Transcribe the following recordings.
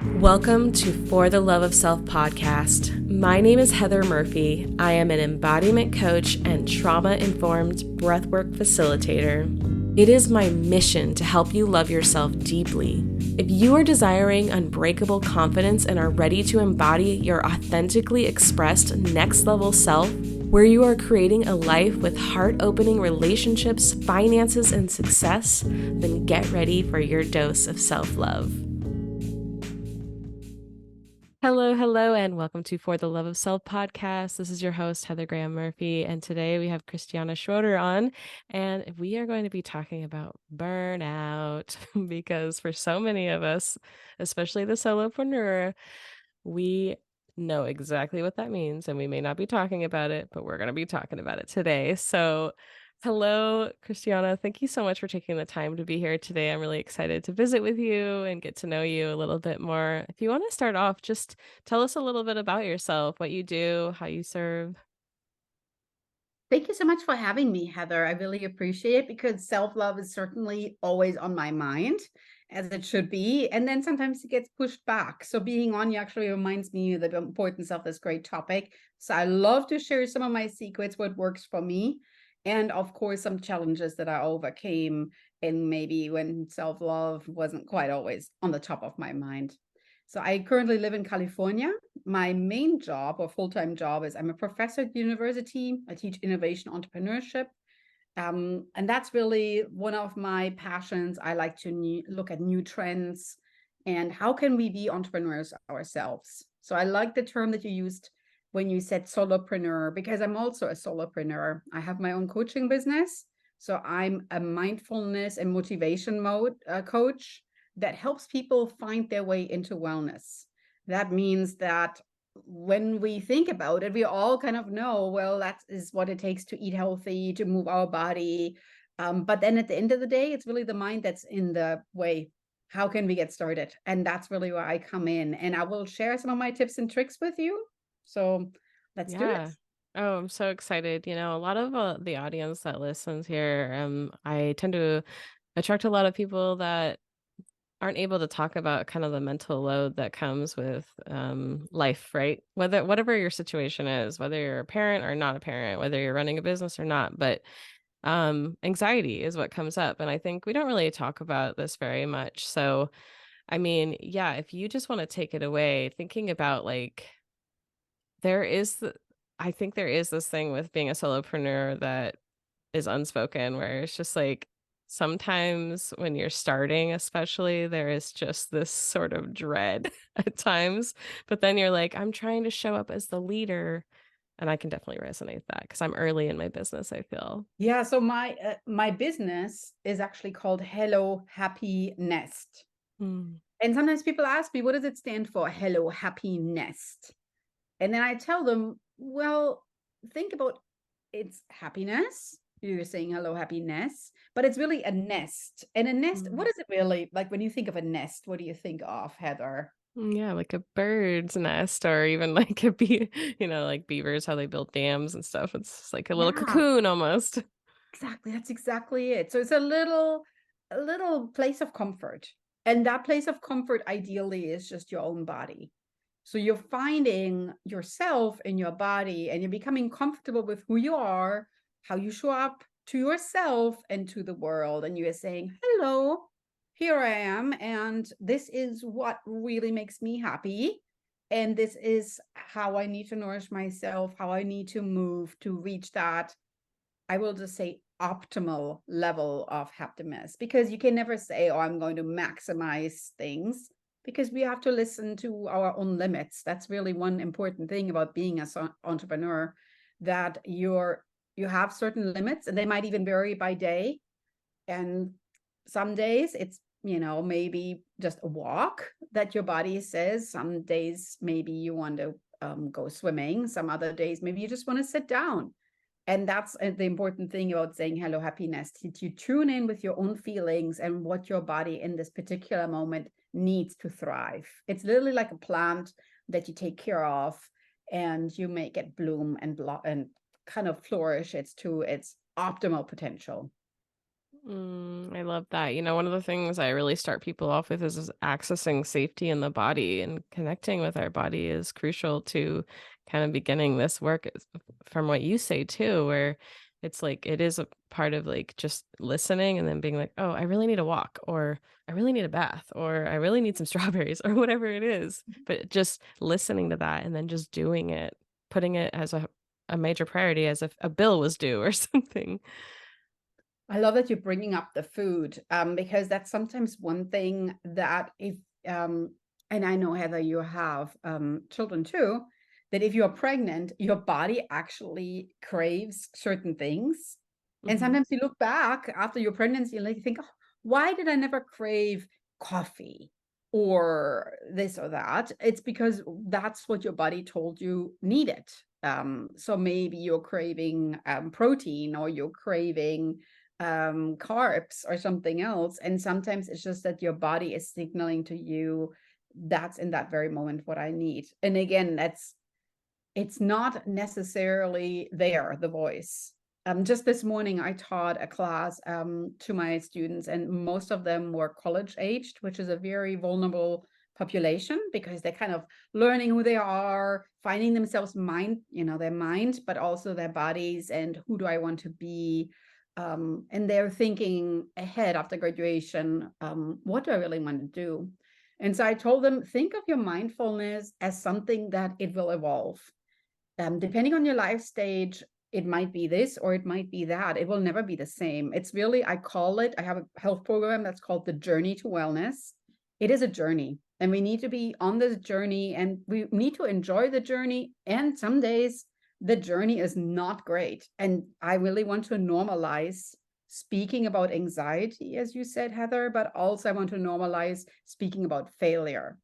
Welcome to For the Love of Self podcast. My name is Heather Murphy. I am an embodiment coach and trauma-informed breathwork facilitator. It is my mission to help you love yourself deeply. If you are desiring unbreakable confidence and are ready to embody your authentically expressed next level self, where you are creating a life with heart-opening relationships, finances, and success, then get ready for your dose of self-love. Hello, and welcome to For the Love of Self podcast. This is your host, Heather Graham Murphy, and today we have Christiane Schroeter on, and we are going to be talking about burnout because for so many of us, especially the solopreneur, we know exactly what that means, and we may not be talking about it, but we're going to be talking about it today. So hello, Christiana. Thank you so much for taking the time to be here today. I'm really excited to visit with you and get to know you a little bit more. If you want to start off, just tell us a little bit about yourself, what you do, how you serve. Thank you so much for having me, Heather. I really appreciate it because self-love is certainly always on my mind, as it should be. And then sometimes it gets pushed back. So being on you actually reminds me of the importance of this great topic. So I love to share some of my secrets, what works for me, and of course, some challenges that I overcame and maybe when self-love wasn't quite always on the top of my mind. So I currently live in California. My main job or full-time job is I'm a professor at university. I teach innovation entrepreneurship. And that's really one of my passions. I like to look at new trends and how can we be entrepreneurs ourselves. So I like the term that you used when you said solopreneur, because I'm also a solopreneur. I have my own coaching business. So I'm a mindfulness and motivation mode coach that helps people find their way into wellness. That means that when we think about it, we all kind of know, well, that is what it takes to eat healthy, to move our body. But then at the end of the day, it's really the mind that's in the way. How can we get started? And that's really where I come in. And I will share some of my tips and tricks with you. So let's do it. Yeah. Oh, I'm so excited. A lot of the audience that listens here, I tend to attract a lot of people that aren't able to talk about kind of the mental load that comes with life, right? Whatever your situation is, whether you're a parent or not a parent, whether you're running a business or not, but anxiety is what comes up. And I think we don't really talk about this very much. So, I mean, yeah, if you just want to take it away, thinking about like there is I think there is this thing with being a solopreneur that is unspoken where it's just like sometimes when you're starting especially there is just this sort of dread at times, but then you're like, I'm trying to show up as the leader, and I can definitely resonate with that because I'm early in my business, I feel. Yeah, so my business is actually called Hello Happy Nest. Mm. And sometimes people ask me, what does it stand for? Hello Happy Nest. And then I tell them, well, think about it's happiness. You're saying hello, happiness, but it's really a nest. And a nest, what Mm. is it really like when you think of a nest? What do you think of, Heather? Yeah, like a bird's nest or even like a bee, like beavers, how they build dams and stuff. It's like a little Yeah, cocoon almost. exactly. That's exactly it. So it's a little place of comfort. And that place of comfort ideally is just your own body. So you're finding yourself in your body and you're becoming comfortable with who you are, how you show up to yourself and to the world. And you're saying, hello, here I am. And this is what really makes me happy. And this is how I need to nourish myself, how I need to move to reach that, I will just say, optimal level of happiness, because you can never say, oh, I'm going to maximize things, because we have to listen to our own limits. That's really one important thing about being an entrepreneur, that you have certain limits and they might even vary by day. And some days it's, maybe just a walk that your body says. Some days maybe you want to go swimming. Some other days maybe you just want to sit down. And that's the important thing about saying hello happiness. You tune in with your own feelings and what your body in this particular moment needs to thrive. It's literally like a plant that you take care of, and you make it bloom and kind of flourish its to its optimal potential. I love that. One of the things I really start people off with is accessing safety in the body, and connecting with our body is crucial to kind of beginning this work from what you say too, where it's like it is a part of like just listening and then being like, oh, I really need a walk, or I really need a bath, or I really need some strawberries, or whatever it is. But just listening to that and then just doing it, putting it as a major priority as if a bill was due or something. I love that you're bringing up the food, because that's sometimes one thing that if, um, and I know Heather, you have children too, that if you're pregnant, your body actually craves certain things. And Hmm. sometimes you look back after your pregnancy and like you think, oh, why did I never crave coffee or this or that? It's because that's what your body told you needed. So maybe you're craving protein, or you're craving carbs or something else. And sometimes it's just that your body is signaling to you that's in that very moment what I need. And again, it's not necessarily there, the voice. Just this morning, I taught a class to my students, and most of them were college aged, which is a very vulnerable population because they're kind of learning who they are, finding themselves their mind, but also their bodies, and who do I want to be. And they're thinking ahead after graduation, what do I really want to do? And so I told them, think of your mindfulness as something that it will evolve. Depending on your life stage, it might be this or it might be that. It will never be the same. It's really, I have a health program that's called the Journey to Wellness. It is a journey, and we need to be on this journey, and we need to enjoy the journey. And some days the journey is not great. And I really want to normalize speaking about anxiety, as you said, Heather, but also I want to normalize speaking about failure,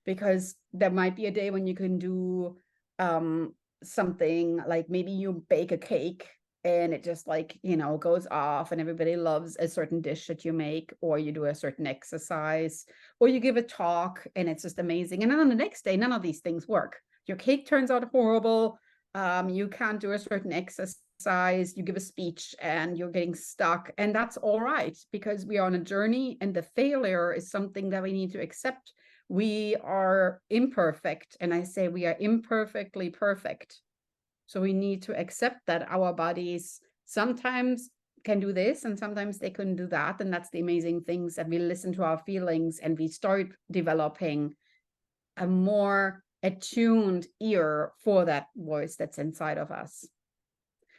because there might be a day when you can do um, something like maybe you bake a cake and it just like, goes off and everybody loves a certain dish that you make, or you do a certain exercise, or you give a talk and it's just amazing. And then on the next day, none of these things work. Your cake turns out horrible. You can't do a certain exercise, you give a speech and you're getting stuck. And that's all right, because we are on a journey, and the failure is something that we need to accept. We are imperfect, and I say we are imperfectly perfect. So we need to accept that our bodies sometimes can do this and sometimes they couldn't do that. And that's the amazing things, that we listen to our feelings and we start developing a more attuned ear for that voice that's inside of us.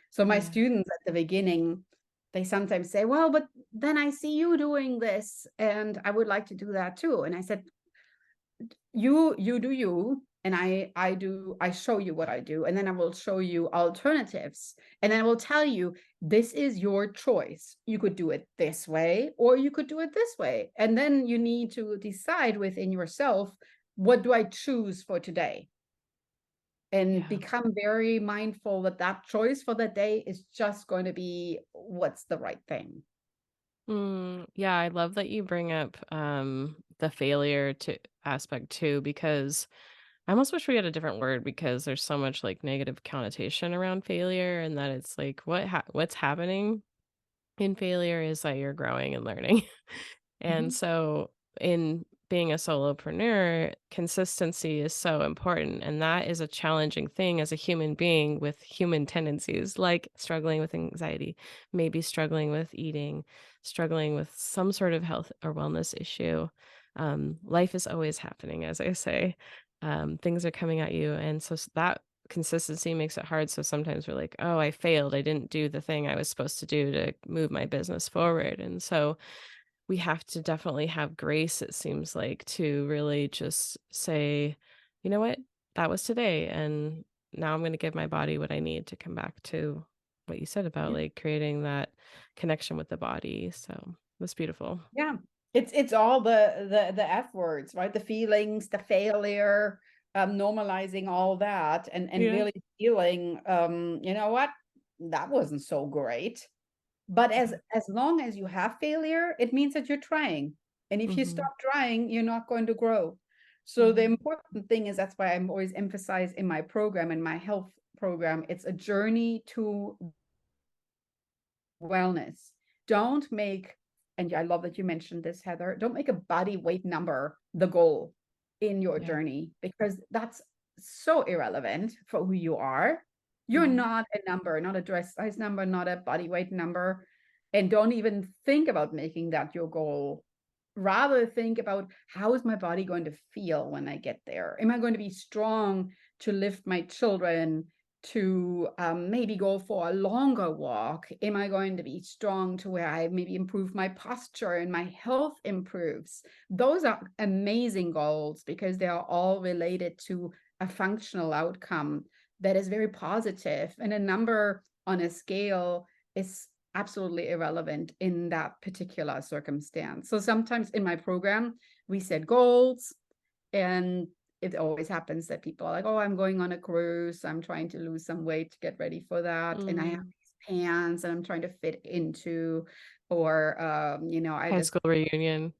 So my Yeah. students at the beginning, they sometimes say, well, but then I see you doing this and I would like to do that too. And I said, you do you, and I show you what I do, and then I will show you alternatives, and then I will tell you, this is your choice. You could do it this way or you could do it this way, and then you need to decide within yourself, what do I choose for today, and Yeah. become very mindful that that choice for that day is just going to be what's the right thing. Yeah, I love that you bring up the failure to aspect too, because I almost wish we had a different word, because there's so much like negative connotation around failure, and that it's like what's happening in failure is that you're growing and learning. And Mhm. so, in being a solopreneur, consistency is so important. And that is a challenging thing as a human being with human tendencies, like struggling with anxiety, maybe struggling with eating, struggling with some sort of health or wellness issue. Life is always happening, as I say. Things are coming at you. And so that consistency makes it hard. So sometimes we're like, oh, I failed. I didn't do the thing I was supposed to do to move my business forward. And so we have to definitely have grace, it seems like, to really just say, you know what, that was today. And now I'm going to give my body what I need to come back to what you said about like creating that connection with the body. So that's beautiful. Yeah. It's all the F words, right? The feelings, the failure, normalizing all that, and Yeah. really feeling, you know what? That wasn't so great. But Yeah. as long as you have failure, it means that you're trying. And if you Hmm. stop trying, you're not going to grow. So the Hmm. important thing is, that's why I'm always emphasize in my program, in my health program, it's a journey to wellness. don't make, and I love that you mentioned this, Heather, don't make a body weight number the goal in your Yeah. journey, because that's so irrelevant for who you are. You're Mhm. not a number, not a dress size number, not a body weight number. And don't even think about making that your goal. Rather think about, how is my body going to feel when I get there? Am I going to be strong to lift my children, to maybe go for a longer walk? Am I going to be strong to where I maybe improve my posture and my health improves? Those are amazing goals, because they are all related to a functional outcome that is very positive, and a number on a scale is absolutely irrelevant in that particular circumstance. So sometimes in my program, we set goals, and it always happens that people are like, oh, I'm going on a cruise, I'm trying to lose some weight to get ready for that, and I have Mm. these pants and I'm trying to fit into, or I High just, school reunion.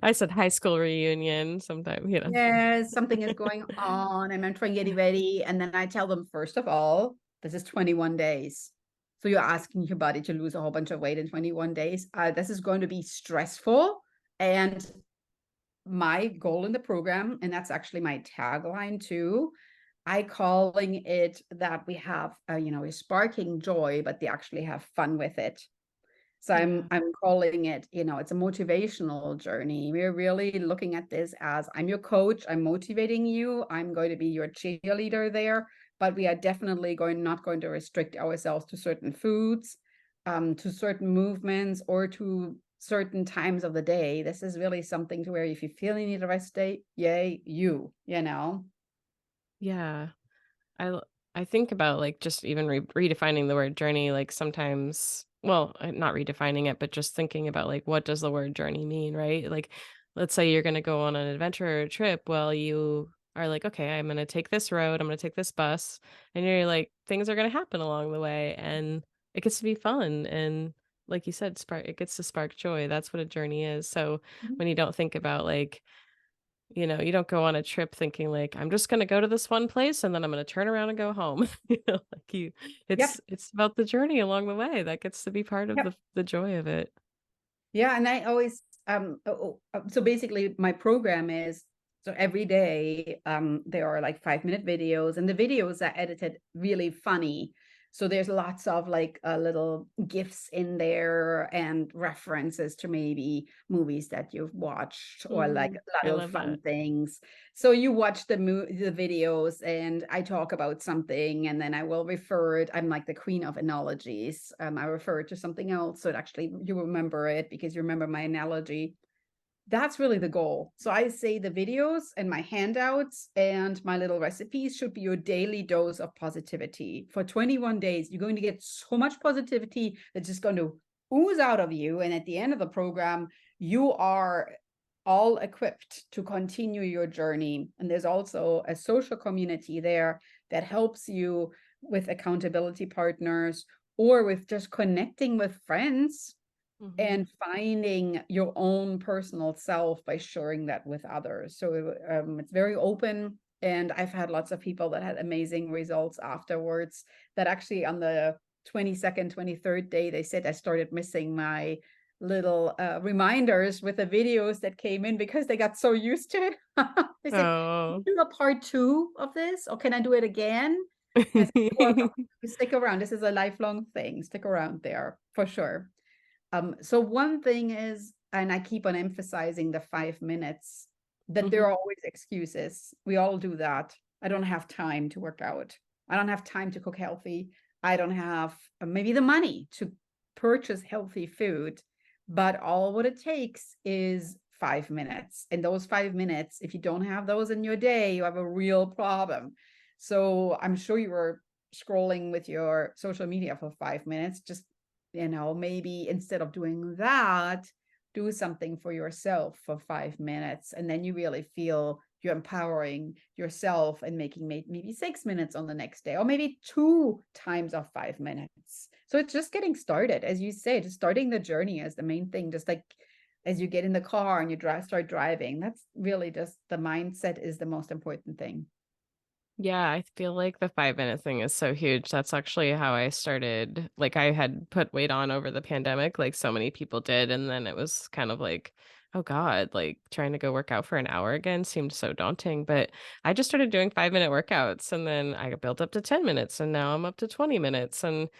I said high school reunion sometime. yes, something is going on and I'm trying to get ready. And then I tell them, first of all, this is 21 days. So you're asking your body to lose a whole bunch of weight in 21 days. This is going to be stressful. And my goal in the program, and that's actually my tagline too, I calling it that we have, we're sparking joy, but they actually have fun with it. So I'm Yeah. I'm calling it, it's a motivational journey. We're really looking at this as, I'm your coach, I'm motivating you, I'm going to be your cheerleader there, but we are definitely not going to restrict ourselves to certain foods, to certain movements, or to certain times of the day. This is really something to where, if you feel you need a rest day, yay, you know. Yeah. I think about, like, just even redefining the word journey, like, sometimes well, not redefining it, but just thinking about, like, what does the word journey mean, right? Like, let's say you're gonna go on an adventure or trip, well, you are like, "Okay, I'm gonna take this road, I'm gonna take this bus," and you're like, things are gonna happen along the way, and it gets to be fun, and like you said, it gets to spark joy, that's what a journey is, so Mhm. when you don't think about, like, you don't go on a trip thinking like, "I'm just gonna go to this one place and then I'm gonna turn around and go home." Like you Yep, it's about the journey along the way that gets to be part of yep. the joy of it. Yeah, and I always so basically my program is, so every day there are like 5-minute videos, and the videos are edited really funny. So there's lots of like little gifs in there and references to maybe movies that you've watched, or like Mm, I little love fun that. things. So you watch the videos, and I talk about something, and then I will refer it. I'm like the queen of analogies. I refer it to something else, so it actually, you remember it because you remember my analogy. That's really the goal. So I say the videos and my handouts and my little recipes should be your daily dose of positivity. For 21 days, you're going to get so much positivity that's just going to ooze out of you. And at the end of the program, you are all equipped to continue your journey. And there's also a social community there that helps you with accountability partners, or with just connecting with friends Mhm. and finding your own personal self by sharing that with others. So it's very open. And I've had lots of people that had amazing results afterwards, that actually on the 22nd, 23rd day, they said, I started missing my little reminders with the videos that came in, because they got so used to it. They said, "Can Oh. you do a part two of this, or can I do it again?" And I said, "You're welcome. Stick around. This is a lifelong thing. Stick around there for sure." So one thing is, and I keep on emphasizing the 5 minutes, that there Mhm. are always excuses. We all do that. I don't have time to work out. I don't have time to cook healthy. I don't have maybe the money to purchase healthy food. But all what it takes is 5 minutes. And those 5 minutes, if you don't have those in your day, you have a real problem. So I'm sure you were scrolling with your social media for 5 minutes. Just, maybe instead of doing that, do something for yourself for 5 minutes. And then you really feel you're empowering yourself and making maybe 6 minutes on the next day, or maybe two times of 5 minutes. So it's just getting started, as you say, just starting the journey is the main thing. Just like as you get in the car and you start driving, that's really just the mindset is the most important thing. Yeah, I feel like the 5-minute thing is so huge. That's actually how I started. Like, I had put weight on over the pandemic, like so many people did, and then it was kind of like, "Oh god," like, trying to go work out for an hour again seemed so daunting, but I just started doing 5-minute workouts, and then I built up to 10 minutes, and now I'm up to 20 minutes, and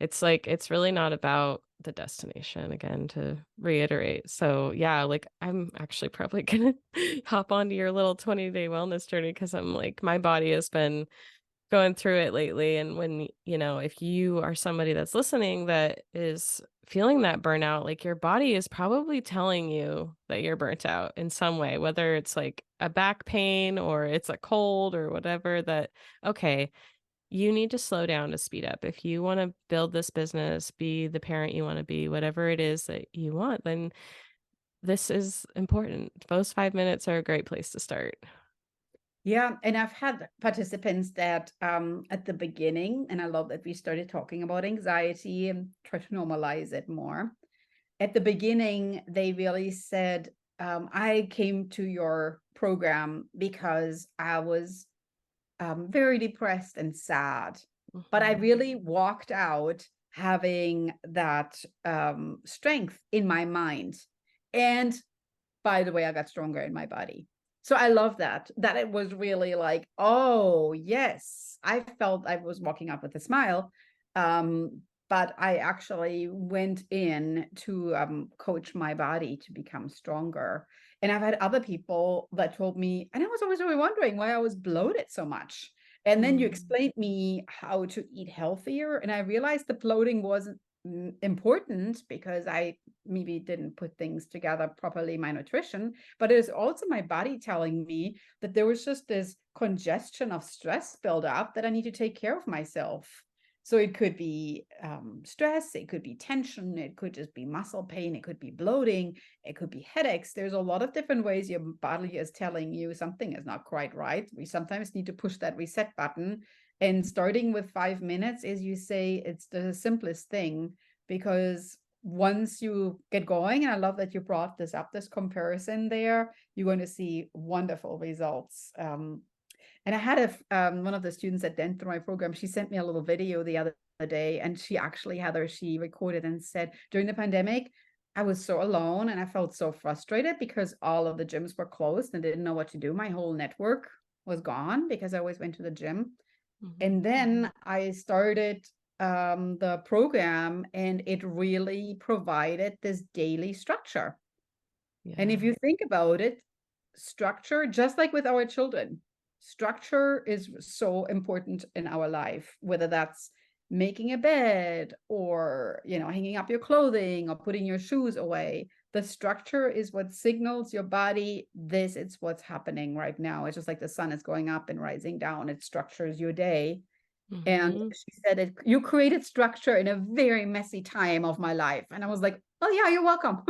it's like it's really not about the destination, again, to reiterate. So, yeah, like, I'm actually probably gonna hop onto your little 20-day wellness journey because 'cause I'm like, my body has been going through it lately, and when, if you are somebody that's listening that is feeling that burnout, like, your body is probably telling you that you're burnt out in some way, whether it's, like, a back pain or it's a cold or whatever that, okay, you need to slow down to speed up. If you wanna build this business, be the parent you wanna be, whatever it is that you want, then this is important. Those 5 minutes are a great place to start. Yeah, and I've had participants that at the beginning, and I love that we started talking about anxiety and try to normalize it more. At the beginning, they really said, I came to your program because I was very depressed and sad. But I Mhm. really walked out having that strength in my mind. And by the way, I got stronger in my body. So I love that it was really like, oh, yes, I felt I was walking up with a smile. But I actually went in to coach my body to become stronger. And I've had other people that told me, and I was always really wondering why I was bloated so much. And then you Mm. explained me how to eat healthier. And I realized the bloating wasn't important because I maybe didn't put things together properly, my nutrition, but it was also my body telling me that there was just this congestion of stress build up that I need to take care of myself. So it could be stress, it could be tension, it could just be muscle pain, it could be bloating, it could be headaches. There's a lot of different ways your body is telling you something is not quite right. We sometimes need to push that reset button. And starting with 5 minutes, as you say, it's the simplest thing because once you get going, and I love that you brought this up, this comparison there, you're going to see wonderful results. And I had one of the students that went through my program, she sent me a little video the other day, and she actually, Heather, she recorded and said, during the pandemic, I was so alone and I felt so frustrated because all of the gyms were closed and didn't know what to do. My whole network was gone because I always went to the gym. And Mhm. then I started the program, and it really provided this daily structure. And if Yeah. you think about it, structure, just like with our children, structure is so important in our life, whether that's making a bed or, hanging up your clothing or putting your shoes away. The structure is what signals your body this it's what's happening right now. It's just like the sun is going up and rising down. It structures your day. And Mhm. she said, you created structure in a very messy time of my life. And I was like, oh, yeah, you're welcome.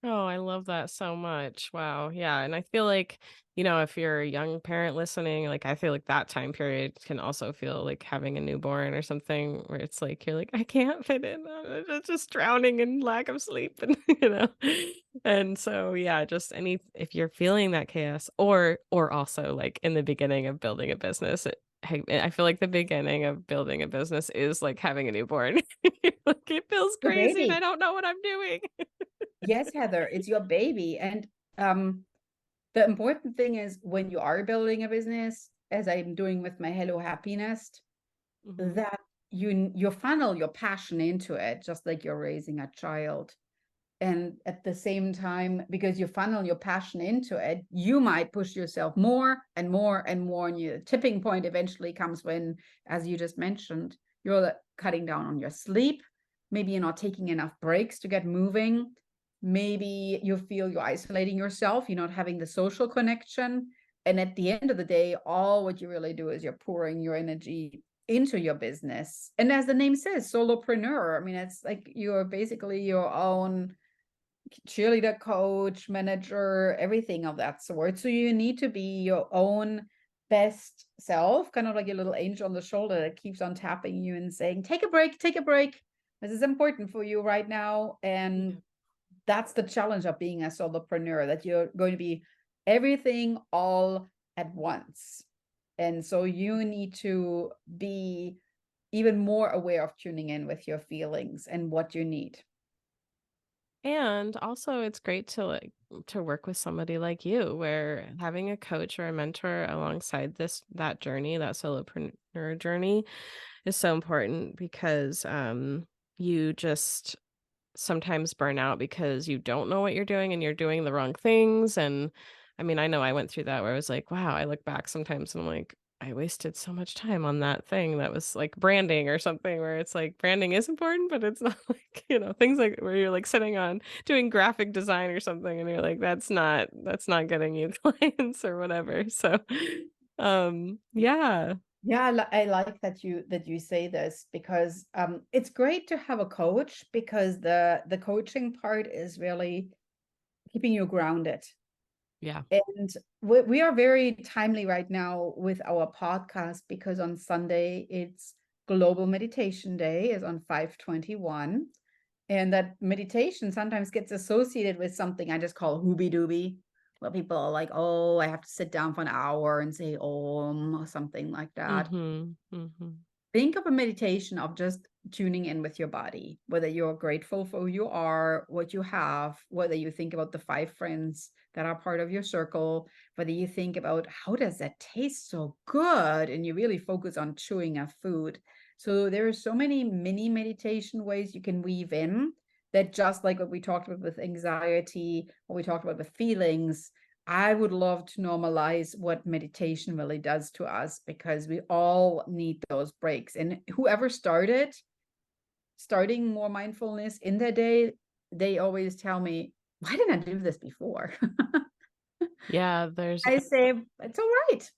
Oh, I love that so much. Wow. Yeah. And I feel like, if you're a young parent listening, like I feel like that time period can also feel like having a newborn or something where it's like you're like, I can't fit in. I'm just drowning in lack of sleep and And so yeah, just any if you're feeling that chaos or also like in the beginning of building a business, I feel like the beginning of building a business is like having a newborn. Like it feels Your crazy and I baby. don't know what I'm doing. Yes, Heather, it's your baby. And the important thing is when you are building a business, as I'm doing with my Hello Happiness, Mhm. that you funnel your passion into it, just like you're raising a child. And at the same time, because you funnel your passion into it, you might push yourself more and more and more. And your tipping point eventually comes when, as you just mentioned, you're cutting down on your sleep. Maybe you're not taking enough breaks to get moving. Maybe you feel you're isolating yourself, you're not having the social connection. And at the end of the day, all what you really do is you're pouring your energy into your business. And as the name says, solopreneur, I mean, it's like you're basically your own cheerleader coach, manager, everything of that sort. So you need to be your own best self, kind of like a little angel on the shoulder that keeps on tapping you and saying, take a break, take a break. This is important for you right now. Yeah. And that's the challenge of being a solopreneur, that you're going to be everything all at once. And so you need to be even more aware of tuning in with your feelings and what you need. And also it's great to to work with somebody like you where having a coach or a mentor alongside that journey, that solopreneur journey is so important because you just sometimes burn out because you don't know what you're doing and you're doing the wrong things. And I mean, I know I went through that where I was like, wow, I look back sometimes and I'm like, I wasted so much time on that thing that was like branding or something where it's like branding is important, but it's not like, things like where you're like sitting on doing graphic design or something and you're like, that's not getting you clients or whatever. So yeah. Yeah, I like that you say this because it's great to have a coach because the coaching part is really keeping you grounded. Yeah. And we are very timely right now with our podcast because on Sunday it's Global Meditation Day is on 5/21. And that meditation sometimes gets associated with something I just call hoobie dooby, where people are like, oh, I have to sit down for an hour and say om or something like that. Mhm. Mhm. Think of a meditation of just tuning in with your body, whether you're grateful for who you are, what you have, whether you think about the five friends that are part of your circle, whether you think about how does that taste so good, and you really focus on chewing a food. So there are so many mini meditation ways you can weave in that, just like what we talked about with anxiety, what we talked about with feelings, I would love to normalize what meditation really does to us because we all need those breaks. And whoever starting more mindfulness in their day, they always tell me, why didn't I do this before? Yeah, there's I say, it's all right.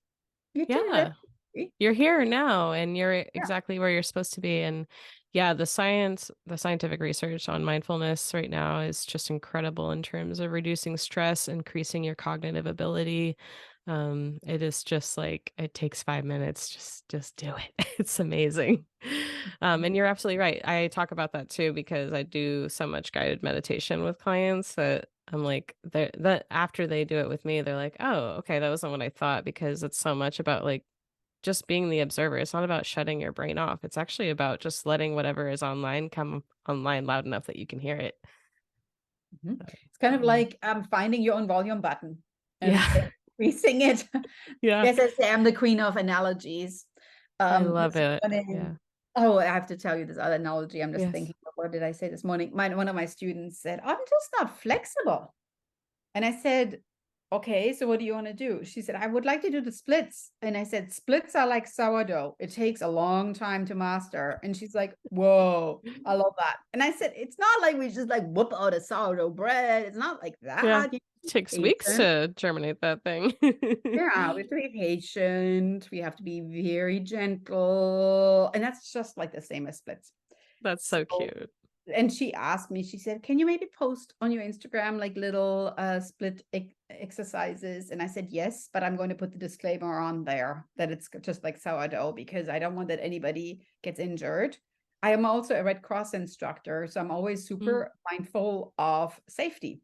You did yeah. it. You're here now and you're Yeah. exactly where you're supposed to be. And yeah, the scientific research on mindfulness right now is just incredible in terms of reducing stress, increasing your cognitive ability. It is just like it takes 5 minutes. Just do it. It's amazing. And you're absolutely right. I talk about that too because I do so much guided meditation with clients that I'm like that after they do it with me, they're like, oh, okay, that wasn't what I thought because it's so much about like just being the observer. It's not about shutting your brain off. It's actually about just letting whatever is online come online loud enough that you can hear it. Mhm. So, It's kind of yeah. like finding your own volume button and Yeah. increasing it. Yeah. Yes, I say I'm the queen of analogies. I love This it. morning, Yeah. oh, I have to tell you this other analogy. I'm just Yes. thinking, what did I say this morning? One of my students said, I'm just not flexible. And I said, okay, so what do you want to do? She said, I would like to do the splits. And I said, splits are like sourdough. It takes a long time to master. And she's like, whoa, I love that. And I said, it's not like we just like whoop out a sourdough bread. It's not like Yeah. that. You need to Takes be weeks patient. to germinate that thing. Yeah, we have to be patient. We have to be very gentle. And that's just like the same as splits. That's so So, cute. and she asked me, she said, can you maybe post on your Instagram like little split exercises? And I said, yes, but I'm going to put the disclaimer on there that it's just like sourdough because I don't want that anybody gets injured. I am also a Red Cross instructor, so I'm always Mm, super mindful of safety.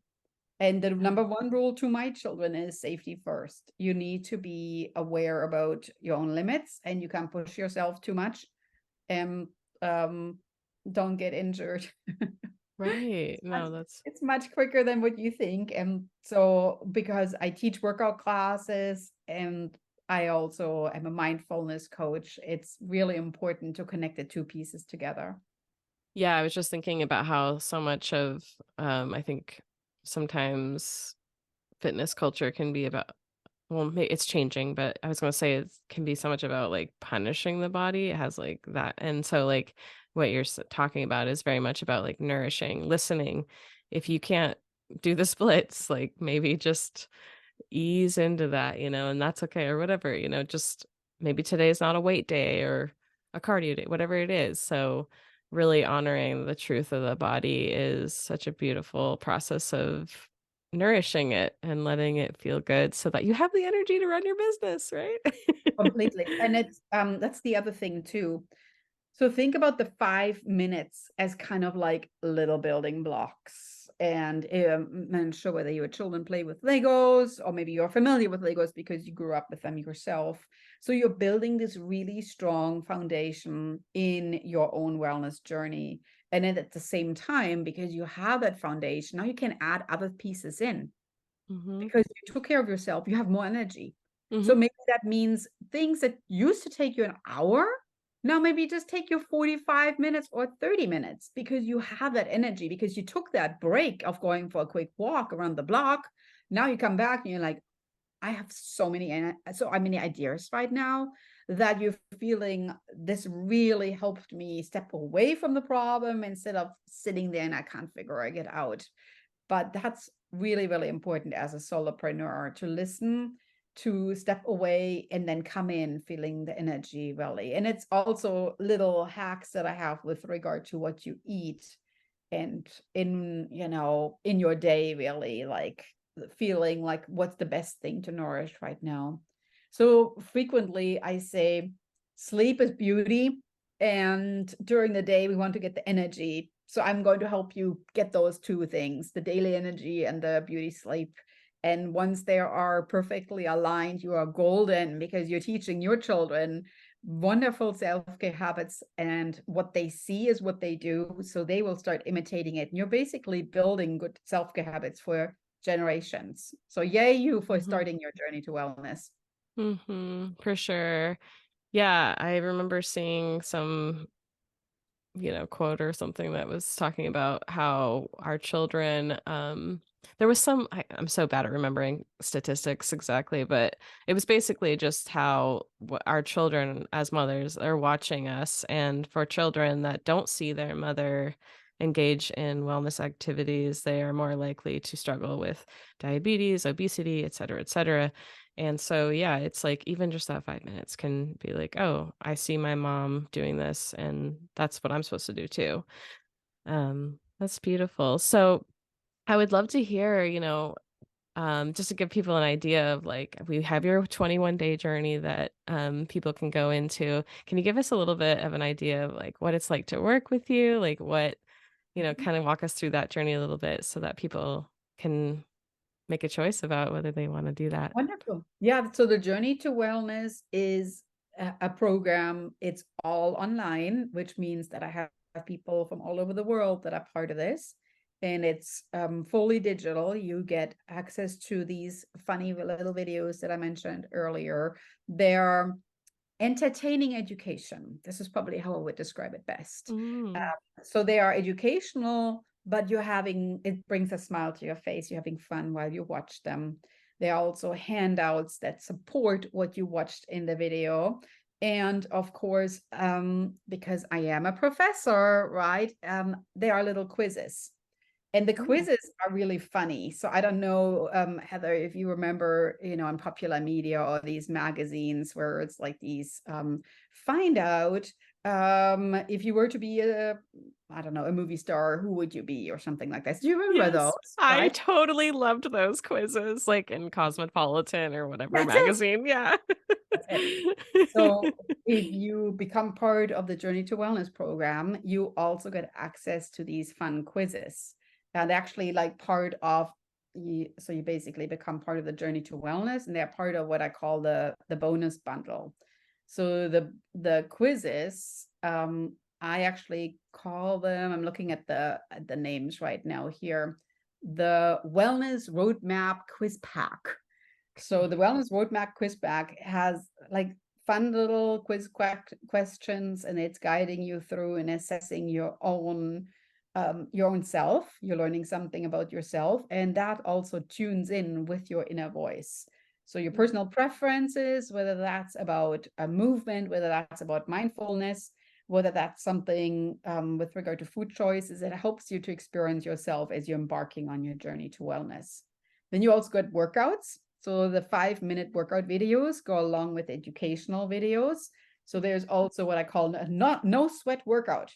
And the yeah. number one rule to my children is safety first. You need to be aware about your own limits and you can't push yourself too much and don't get injured. Right. No, that's It's much quicker than what you think. And so, because I teach workout classes and I also am a mindfulness coach, it's really important to connect the two pieces together. yeah, I was just thinking about how so much of I think sometimes fitness culture can be about well, it's changing, but I was gonna say it can be so much about like punishing the body. It has like that, and so like what you're talking about is very much about like nourishing, listening. If you can't do the splits, like maybe just ease into that, and that's okay or whatever. Just maybe today is not a weight day or a cardio day, whatever it is. So really honoring the truth of the body is such a beautiful process of nourishing it and letting it feel good so that you have the energy to run your business, right? Completely. And it's that's the other thing too. So think about the 5 minutes as kind of like little building blocks. and show whether your children play with Legos, or maybe you're familiar with Legos because you grew up with them yourself. So you're building this really strong foundation in your own wellness journey. And then at the same time, because you have that foundation, now you can add other pieces in Mhm. because you took care of yourself, you have more energy. So Mhm. maybe that means things that used to take you an hour, now maybe just take you 45 minutes or 30 minutes because you have that energy, because you took that break of going for a quick walk around the block. Now you come back and you're like, I have so many ideas right now, that you're feeling this really helped me step away from the problem instead of sitting there and I can't figure it out. But that's really, really important as a solopreneur, to listen, to step away, and then come in feeling the energy really. And it's also little hacks that I have with regard to what you eat, and in your day, really, like feeling like what's the best thing to nourish right now. So frequently I say sleep is beauty, and during the day we want to get the energy. So I'm going to help you get those two things, the daily energy and the beauty sleep. And once they are perfectly aligned, you are golden, because you're teaching your children wonderful self-care habits, and what they see is what they do, so they will start imitating it, and you're basically building good self-care habits for generations. So yay you for Mhm. starting your journey to wellness. Mhm. For sure. Yeah, I remember seeing some, quote or something that was talking about how our children, there was I'm so bad at remembering statistics exactly, but it was basically just how our children as mothers are watching us. And for children that don't see their mother engage in wellness activities, they are more likely to struggle with diabetes, obesity, et cetera, et cetera. And so, yeah, it's like even just that 5 minutes can be like, oh, I see my mom doing this, and that's what I'm supposed to do too. That's beautiful. So I would love to hear, just to give people an idea of like, we have your 21-day journey that people can go into. Can you give us a little bit of an idea of like what it's like to work with you? Like what, kind of walk us through that journey a little bit so that people can make a choice about whether they want to do that. Wonderful. Yeah. So the Journey to Wellness is a program. It's all online, which means that I have people from all over the world that are part of this. And it's fully digital. You get access to these funny little videos that I mentioned earlier. They're entertaining education. This is probably how I would describe it best. Mm. So they are educational, but it brings a smile to your face. You're having fun while you watch them. There are also handouts that support what you watched in the video. And of course, because I am a professor, right? There are little quizzes. And the Oh. quizzes are really funny. So I don't know, Heather, if you remember, on popular media or these magazines where it's like these find out if you were to be I don't know, a movie star, who would you be, or something like that. Do you remember those, Yes, I right? totally loved those quizzes, like, in Cosmopolitan or whatever That's it. magazine, yeah. That's it. So if you become part of the Journey to Wellness program, you also get access to these fun quizzes. And actually, like part of so you basically become part of the Journey to Wellness, and they're part of what I call the bonus bundle. So the quizzes, I actually call them, I'm looking at the names right now here, the Wellness Roadmap Quiz Pack. So the Wellness Roadmap Quiz Pack has like fun little questions, and it's guiding you through and assessing your own self. You're learning something about yourself, and that also tunes in with your inner voice. So your Mm, personal preferences, whether that's about a movement, whether that's about mindfulness, whether that's something with regard to food choices, it helps you to experience yourself as you're embarking on your journey to wellness. Then you also got workouts. So the 5-minute workout videos go along with educational videos. So there's also what I call a no sweat workout,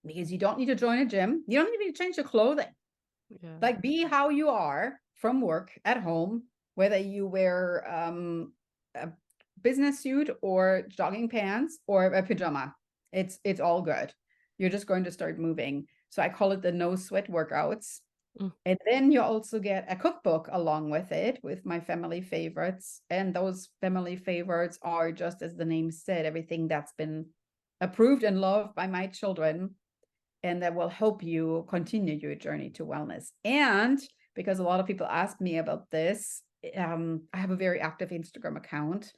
because you don't need to join a gym. You don't even need to change your clothing. yeah. Like, be how you are from work at home, whether you wear a business suit or jogging pants or a pajama. It's all good. You're just going to start moving. So I call it the no sweat workouts. Mm. And then you also get a cookbook along with it with my family favorites. And those family favorites are, just as the name said, everything that's been approved and loved by my children, and that will help you continue your journey to wellness. And because a lot of people ask me about this, I have a very active Instagram account,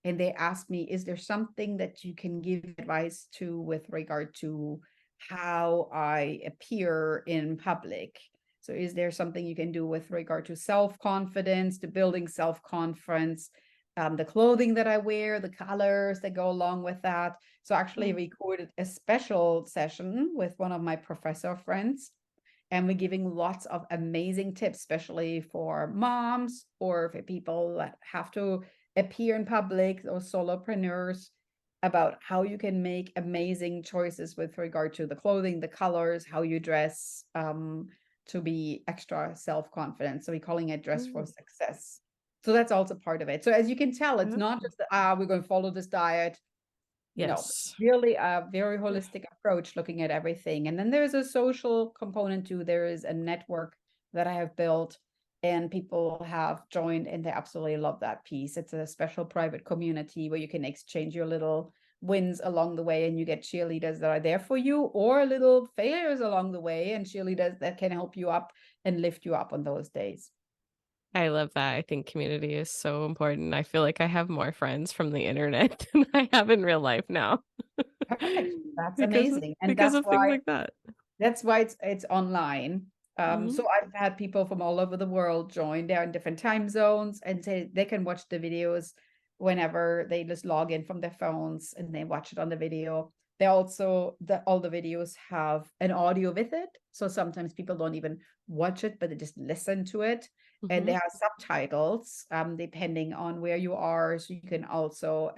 and they ask me, is there something that you can give advice to with regard to how I appear in public? So is there something you can do with regard to self-confidence, to building self-confidence, the clothing that I wear, the colors that go along with that? So I actually Mm. recorded a special session with one of my professor friends, and we're giving lots of amazing tips, especially for moms or for people that have to appear in public or solopreneurs, about how you can make amazing choices with regard to the clothing, the colors, how you dress, to be extra self-confident. So we're calling it Dress for Mm. Success. So that's also part of it. So as you can tell, it's not Oh. just we're going to follow this diet. No, Yes. really a very holistic approach looking at everything. And then there's a social component too. There is a network that I have built, and people have joined, and they absolutely love that piece. It's a special private community where you can exchange your little wins along the way, and you get cheerleaders that are there for you, or little failures along the way, and cheerleaders that can help you up and lift you up on those days. I love that. I think community is so important. I feel like I have more friends from the internet than I have in real life now. Perfect. That's Because of amazing. And because of things like that. that's why it's online. Mhm. So I've had people from all over the world join. They're in different time zones, and they can watch the videos whenever they just log in from their phones and they watch it on the video. They also all the videos have an audio with it. So sometimes people don't even watch it, but they just listen to it. And they Mhm. have subtitles, depending on where you are. So you can also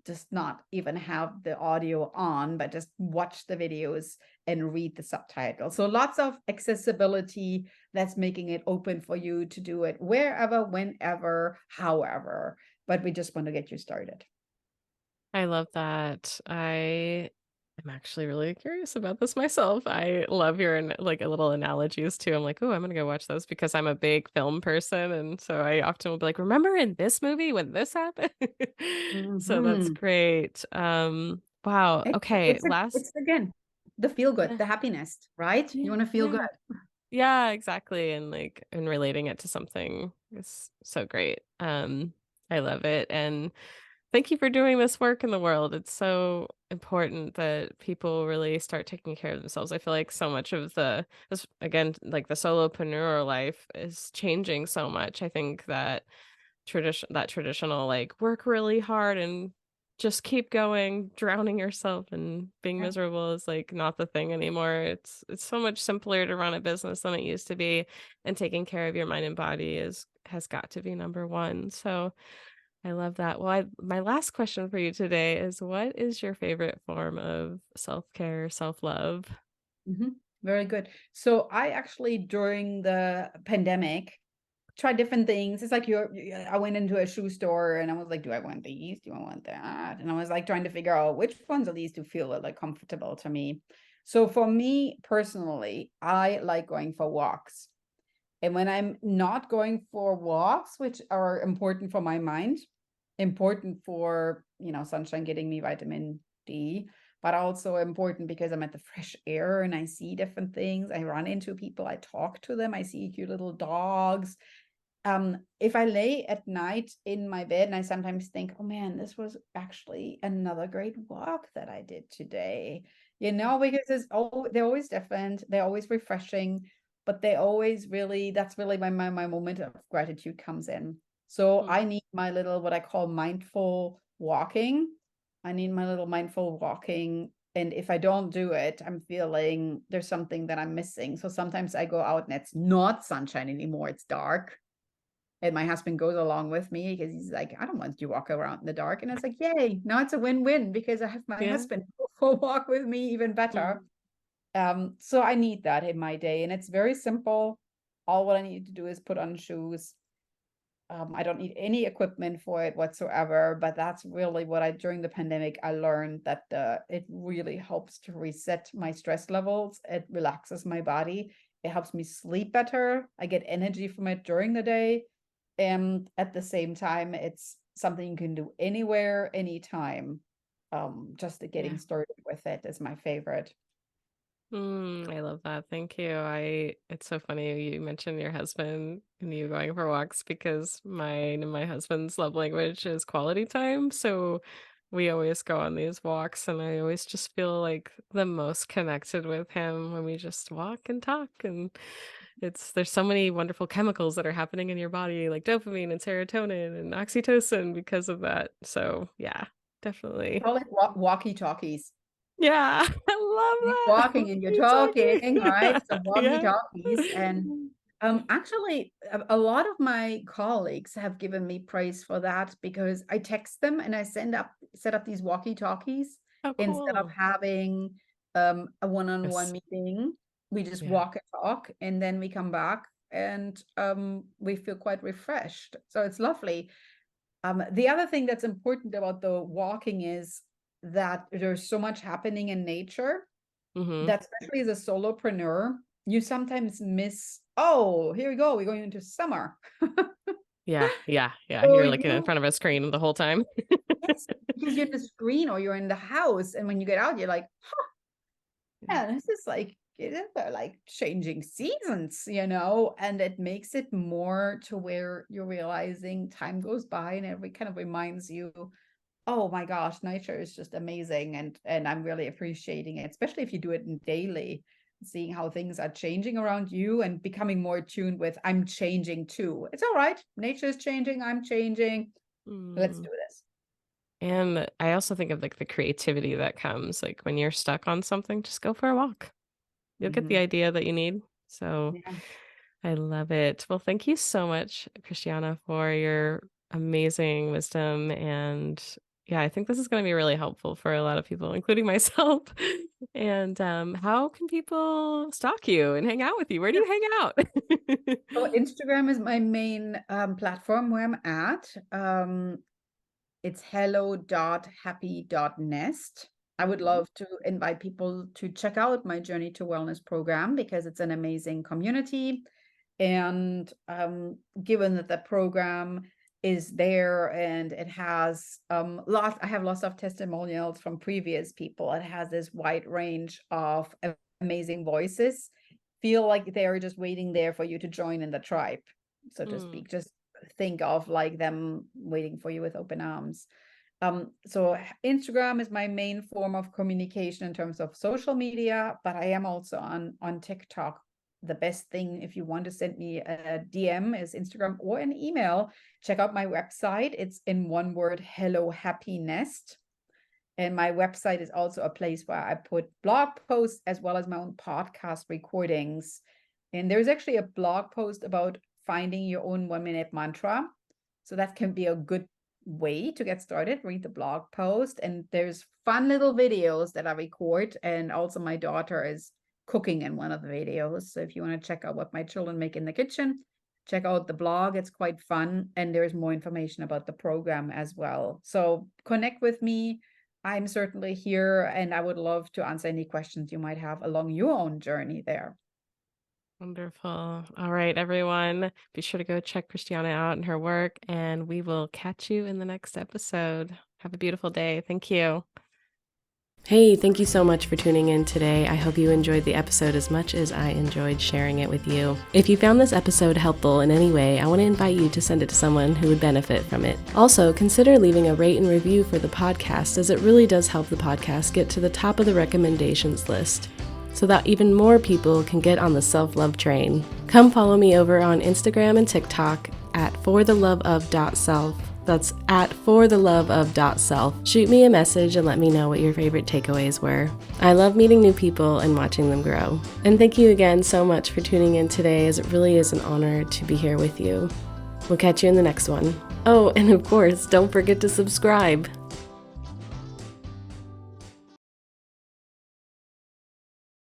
just not even have the audio on, but just watch the videos and read the subtitles. So lots of accessibility that's making it open for you to do it wherever, whenever, however. But we just want to get you started. I love that. I am actually really curious about this myself. I love your like little analogies too. I'm like, oh, I'm gonna go watch those because I'm a big film person, and so I often will be like, remember in this movie when this happened? So that's Mhm. great. Wow. Okay. Last. It's again the feel good, Yeah. the happiness, right? You Yeah. want to feel good. Yeah. Yeah. Exactly. And like, and relating it to something is so great. I love it, and thank you for doing this work in the world. It's so important that people really start taking care of themselves. I feel like so much of this again, like the solopreneur life is changing so much. I think that traditional like work really hard and just keep going, drowning yourself and being Yeah. miserable is like not the thing anymore. It's so much simpler to run a business than it used to be, and taking care of your mind and body is has got to be number one. So I love that. Well, my last question for you today is what is your favorite form of self-care, self-love? Mhm. Very good. So I actually, during the pandemic, tried different things. It's like I went into a shoe store and I was like, do I want these? Do I want that? And I was like trying to figure out which ones of these do feel like comfortable to me. So for me personally, I like going for walks. And when I'm not going for walks, which are important for my mind, important for, sunshine getting me vitamin D, but also important because I'm at the fresh air and I see different things. I run into people, I talk to them, I see cute little dogs. If I lay at night in my bed and I sometimes think, oh man, this was actually another great walk that I did today, because they're always different, they're always refreshing, but they always really, that's really when my moment of gratitude comes in. So Mm. I need my little, what I call mindful walking. I need my little mindful walking. And if I don't do it, I'm feeling there's something that I'm missing. So sometimes I go out and it's not sunshine anymore, it's dark, and my husband goes along with me because he's like, I don't want you to walk around in the dark. And it's like, yay, now it's a win-win because I have my Yeah. husband go walk with me, even better. Mm. So I need that in my day. And it's very simple. All what I need to do is put on shoes. I don't need any equipment for it whatsoever, but that's really what during the pandemic, I learned that it really helps to reset my stress levels. It relaxes my body. It helps me sleep better. I get energy from it during the day. And at the same time, it's something you can do anywhere, anytime. Just getting Yeah. started with it is my favorite. I love that. Thank you. It's so funny you mentioned your husband and you going for walks because mine and my husband's love language is quality time. So we always go on these walks and I always just feel like the most connected with him when we just walk and talk, and there's so many wonderful chemicals that are happening in your body like dopamine and serotonin and oxytocin because of that. So, yeah, definitely. Call it walkie-talkies. Yeah, You're I love that. walking and you're Exactly. talking, right? So Yeah. walkie-talkies. And actually, a lot of my colleagues have given me praise for that because I text them and I set up these walkie-talkies Oh, instead of cool. having a one-on-one Yes. meeting. We just Yeah. walk and talk, and then we come back and we feel quite refreshed. So it's lovely. The other thing that's important about the walking is that there's so much happening in nature Mhm. that, especially as a solopreneur, you sometimes miss, oh, here we go, we're going into summer. Yeah, yeah, yeah, So you're looking in you, front of a screen the whole time. yes, because you're in the screen or you're in the house, and when you get out, you're like, Yeah. yeah, this is like, they're like changing seasons, and it makes it more to where you're realizing time goes by and it kind of reminds you, oh my gosh, nature is just amazing, and I'm really appreciating it, especially if you do it in daily, seeing how things are changing around you and becoming more tuned with, I'm changing too. It's all right. Nature is changing, I'm changing. Let's Mm. do this. And I also think of, like, the creativity that comes, like, when you're stuck on something, just go for a walk. You'll get the Mhm. idea that you need. So Yeah. I love it. Well, thank you so much, Christiana, for your amazing wisdom. And yeah, I think this is going to be really helpful for a lot of people, including myself. And how can people stalk you and hang out with you? Where do you hang out? So Instagram is my main platform where I'm at. It's hello.happy.nest. I would Mhm. love to invite people to check out my Journey to Wellness program because it's an amazing community. And given that the program is there and it has I have lots of testimonials from previous people. It has this wide range of amazing voices. Feel like they're just waiting there for you to join in the tribe, so to Mm, speak. Just think of like them waiting for you with open arms. So Instagram is my main form of communication in terms of social media, but I am also on TikTok. The best thing if you want to send me a DM is Instagram or an email. Check out my website. It's in one word, Hello Happy Nest. And my website is also a place where I put blog posts as well as my own podcast recordings. And there's actually a blog post about finding your own 1 minute mantra. So that can be a good way to get started. Read the blog post. And there's fun little videos that I record. And also, my daughter is cooking in one of the videos. So if you want to check out what my children make in the kitchen, check out the blog. It's quite fun. And there's more information about the program as well. So connect with me. I'm certainly here, and I would love to answer any questions you might have along your own journey there. wonderful. All right, everyone. Be sure to go check Christiana out and her work, and we will catch you in the next episode. Have a beautiful day. Thank you. Hey, thank you so much for tuning in today. I hope you enjoyed the episode as much as I enjoyed sharing it with you. If you found this episode helpful in any way, I want to invite you to send it to someone who would benefit from it. Also, consider leaving a rate and review for the podcast, as it really does help the podcast get to the top of the recommendations list, so that even more people can get on the self-love train. Come follow me over on Instagram and TikTok at fortheloveof.self. That's at fortheloveof.self. Shoot me a message and let me know what your favorite takeaways were. I love meeting new people and watching them grow. And thank you again so much for tuning in today, as it really is an honor to be here with you. We'll catch you in the next one. Oh, and of course, don't forget to subscribe.